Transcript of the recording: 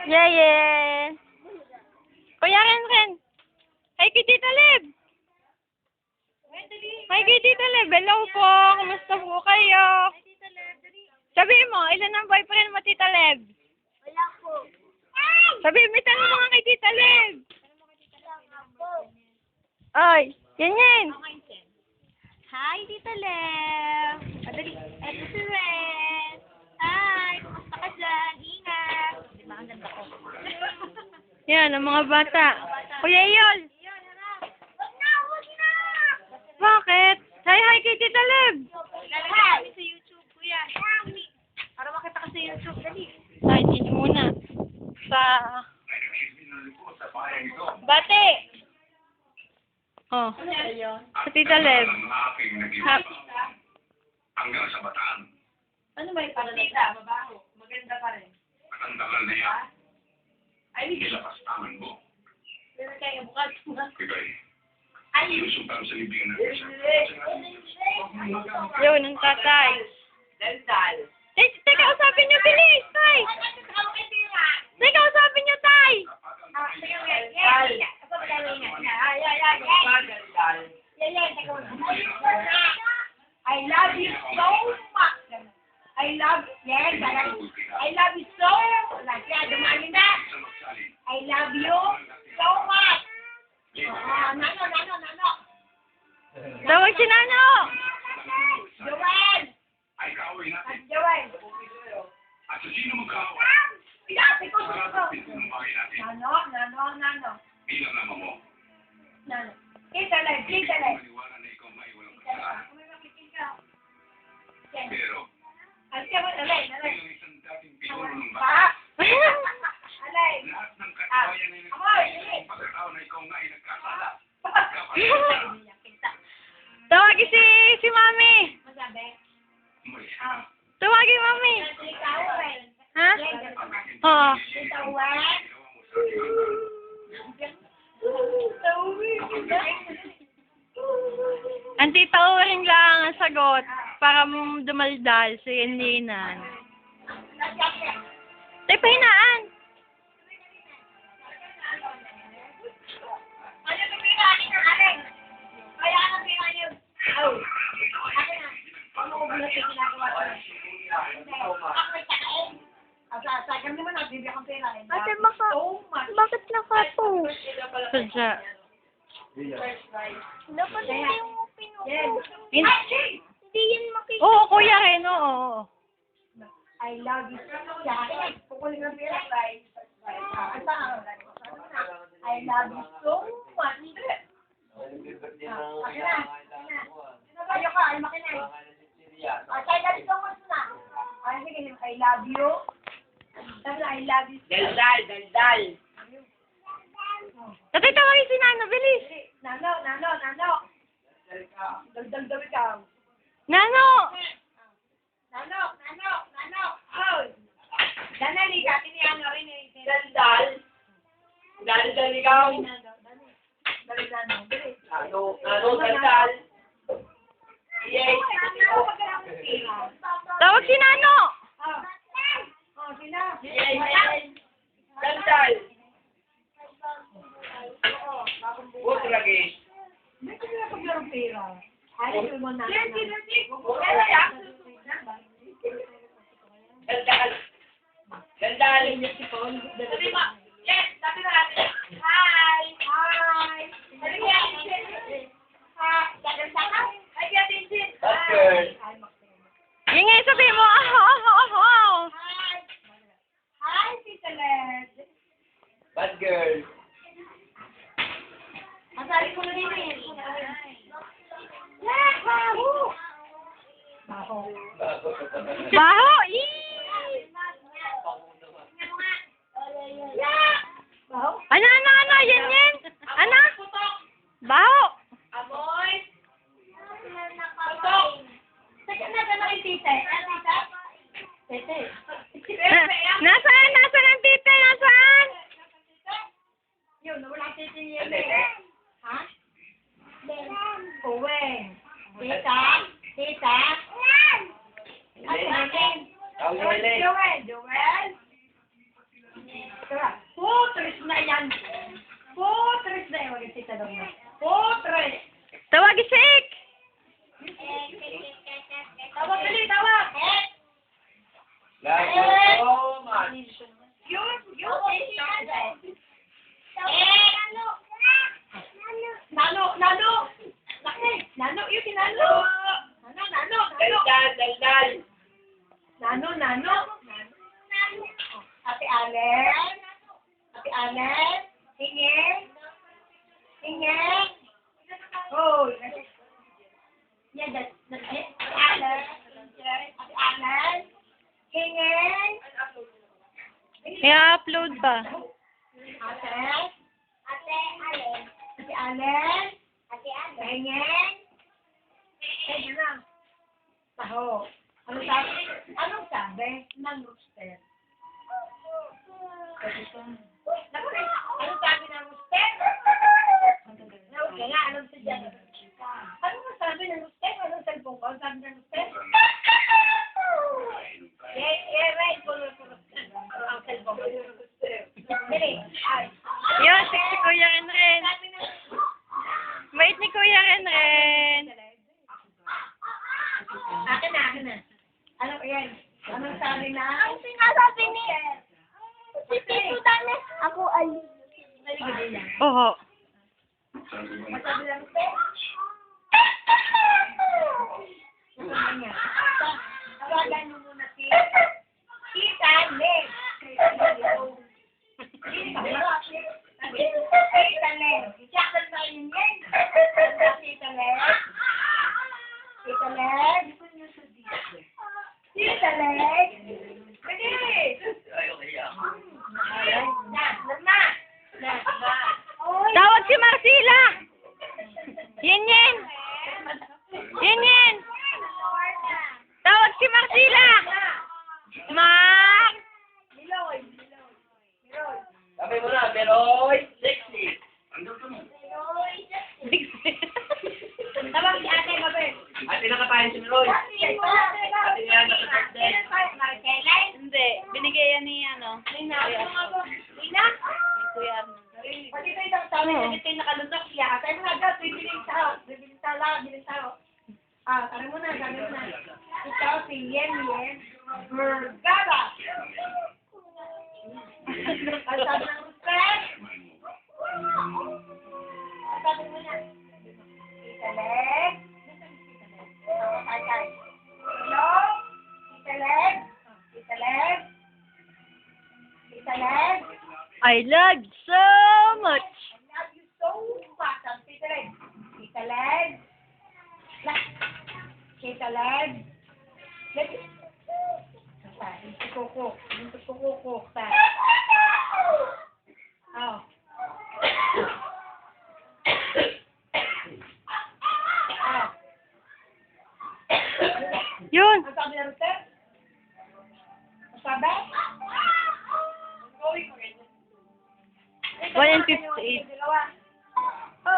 Yeah, yeah. Kuya Ren. Hi, kay Tita Leb. Hi, kay Tita Leb. Hello po. Kumusta po kayo? Sabihin mo, ilan ang boyfriend mo, Tita Leb? Wala po. Sabihin mo, tanong mo nga kay Tita Leb. Ay, yan. Hi, Tita Lev. Madali. Eto si Ren. Hi, kumusta ka dyan? Ingat. Di ba, ang ganda ko? Yan, ang mga bata. Kuya Yol. Wag na! Bakit? Hi, kay Tita Leb. Hi! Sa YouTube, kuya. Para makita ka sa YouTube. Dali. Ay, dito muna. Sa... Bate! Oh. Sa Tita Leb. Hanggang sa bataan. Ano ba yung palalita? Mabaho. Maganda pa rin. Matanda na yan. Ay, Nilapastangan mo. meron kayo bukas. Kagay. Ay, Sinusuntan sa libingan ng isa. Yun, ang tatay. Daldal. Teka, usapin niyo, bilis, tay! Teka, usapin niyo, tay! I love you so much. I love you so much. Dumali na. I love you so much. Nano. Tawag si Nano! Joel. Ay kaaway natin. Joel. At sa sino magkaaway? Pinati ko. Pinumpakay natin. Nano. Bilang nama mo. Nano. Kita lang. Maniwala na ikaw may walang kasalanan. Pero, Alay. bilang isang dating pinuno ng Pa. bahay, Alay. lahat ng katibayan ay nagsasabi ng pagkatao na ikaw nga ay nagkasala. Tawagin si Mami! Masabi? Umalis ka na. Tawagin Mami! Ikaw, Ren. Ha? Oo. Ikaw, Ren. Ang tita Uring lang ang sagot para mong dumaldal sa Yanlinan. Tay, pahinaan! Ano yung pinanin ng Aren? Kaya ano pinanin? Oh. Akin na. Ano ko bulat yung ginagawa ko? Ako may takain. Sa akin naman, nagbibigyan kong pera. Ate, So much. bakit naka-post? Sadya. Dapat na yung pinupost. Hindi yun makikita. Oo, kuya Ren, oo. I love you. Kaya, kukunin ng pera. I love you so much. Akin na. Ayaw ka, ay makinay. Kaya love you so much na. Ay, sige, I love you. Sabi na, I love you. Daldal. Tatay, tawagin si Nano, bilis! Nano. Daldal daw ikaw. Nano! Nano. Oh. Danali ka, tiniano rin eh. Daldal ikaw. Daldal. Daldal. Yay. Tawag si Nano! Oh, sila. Daldal. Huwag lagi. May sila paglarong pera. Ayaw mo na. Daldal. Daldal. Dali ba? Yes, dati na natin. Hi. Dali ka. Dali ka. Ay, kaya din. Bad girl. Yung nga sabihin mo, Hi, Tita Led. Bad girl. Masali ko na rin eh. Baho. Baho! Baho? Ano, yan? Ano? Baho! Amoy. Putok. Teka na kay Tita. Tete. Nasaan ang tita? Nasaan? Yun, wala Tete yun eh. Ha? Uweng. Tita. Ano natin? Joel. Joel. na yan. Putres na yan. Wag si Talong na. Putres! Tawagin si Ik! Tawag dali, tawag! Love you so much. Yun! Nano! Laki! Nano, yun si Nano! Nano! Daldal. Nano! Ate Allen! Hingin! Oh! Yan, Ate Allen! Hingin! I-upload pa. Ate Allen! Hingin! Hingin na. Taho. Anong sabi? Ng rooster. Anong sabi ng rooster? Kaya anong sadya ng rooster? Anong sabi ng rooster? Anong cellphone ko? Anong sabi ng rooster? Right ko ng rooster. Ang cellphone ko ng rooster. Dali. Yun, si Kuya Renren. Wait ni Kuya Renren. Akin na. Ano yan? Anong sabi na? Ang sinasabi ni si Tito Danes, ako ay Oo. Masabi lang ito. Masabi niya. Tawagan mo muna si Tita Leg. Tita Leg. Isakal ba yun yan? Tita Leg. Tita Leg. Tita Leg. Pwede. Tawag si Marcela! Yen! Tawag si Marcela! Mar! Sabi mo na, Meloy, sexy. Tawag si Ate Mabel. Ate nakatayin si Meloy. Ate yan, nasa-birthday. Hindi, binigay yan ni Lina? Kuya. Pati ito yung sabi na ito yung nakalunok siya. Tayo mo na agad, bibiling tao. Sabi mo na. Ikaw si Yen Bergara. Ang sabi ng Rupert. Ang sabi mo na. Tita Leg. Hello? Tita Leg. I love you so much. I love you so much. Ang Tita Leg. Tita Leg. Kukuk. Oh. Yun. Ang sabi na Rupert? Ang sabi? 1:58.